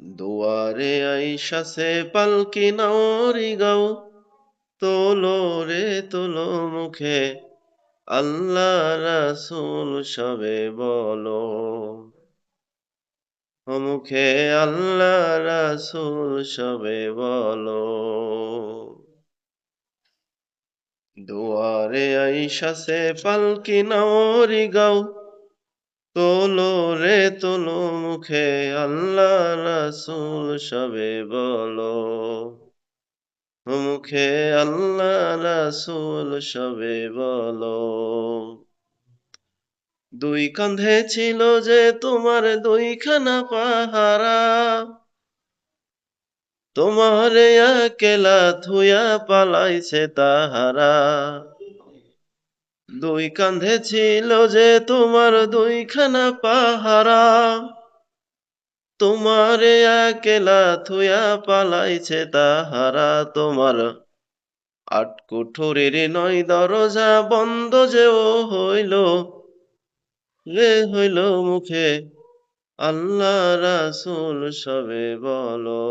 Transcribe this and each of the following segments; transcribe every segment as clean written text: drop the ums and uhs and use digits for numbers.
দুয়ারে আইসাছে পালকি নাওরি গাও, তোলো রে তোলো মুখে আল্লাহ রাসূল সবে বলো। মুখে আল্লাহ রাসূল সবে বলো। দুয়ারে আইসাছে পালকি নাওরি গাও, তোলো রে তোলো মুখে আল্লাহ রাসূল সবে বলো। মুখে আল্লাহ রাসূল সবে বলো। দুই কাঁধে ছিল যে তোমার দুইখানা পাহারা, তোমারে একলা থুইয়া পালাইছে তাহারা। দুই কাঁধে ছিল যে তোমার দুইখানা পাহারা, তোমারে একলা থুইয়া পালাইছে তাহারা। তোমার আট কুঠুরির নয় দরজা বন্ধ যে ও হইল রে হইল। মুখে আল্লাহ রাসূল সবে বলো।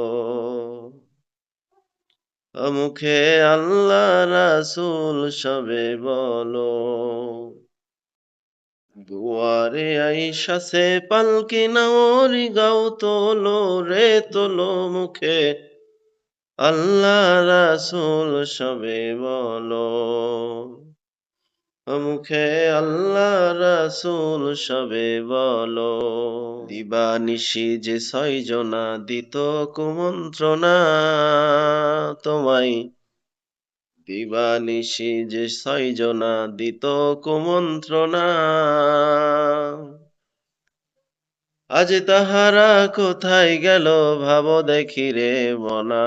মুখে আল্লাহ রাসূল সবে বলো। দুয়ারে আইসাছে পালকি নাওরি গাও, তোলো রে তোলো মুখে আল্লাহ রাসূল সবে বলো। মুখে আল্লাহ রাসূল সবে বলো। দিবানিশি যে ছয়জনা দিত কুমন্ত্রণা তোমায়, দিবানিশি যে ছয়জনা দিত কুমন্ত্রণা। আজ তাহারা কোথায় গেল ভাবো দেখি রে মনা।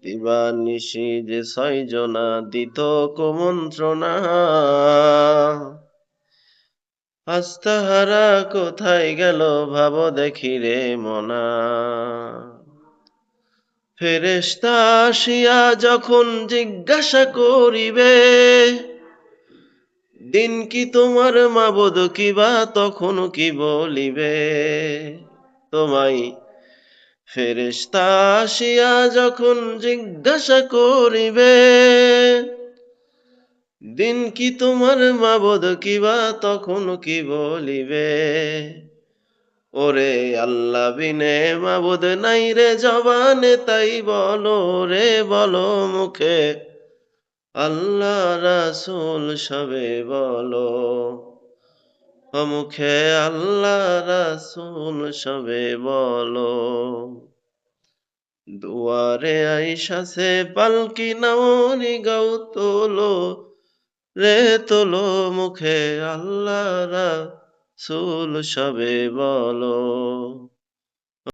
দিবানিশি যে ছয়জনা দিত কুমন্ত্রণা, আজ তাহারা কোথায় গেল ভাবো দেখি রে মনা। ফেরেশতা আসিয়া যখন জিজ্ঞাসা করিবে, দিন কি তোমার মাবুদ কিবা তখন কি বলিবে। তোমায় ফেরেশতা আসিয়া যখন জিজ্ঞাসা করিবে, দিন কি তোমার মাবুদ কিবা তখন কি বলিবে। ওরে আল্লাহ বিনে মাবুদ নাই রে জবানে তাই বলো রে বলো। মুখে আল্লাহ রাসূল সবে বলো। মুখে আল্লাহ রাসূল সবে বলো। দুয়ারে আইসাছে পালকি নাওরি গাও, তোলো রে তোলো মুখে আল্লাহ রাসূল সবে বলো।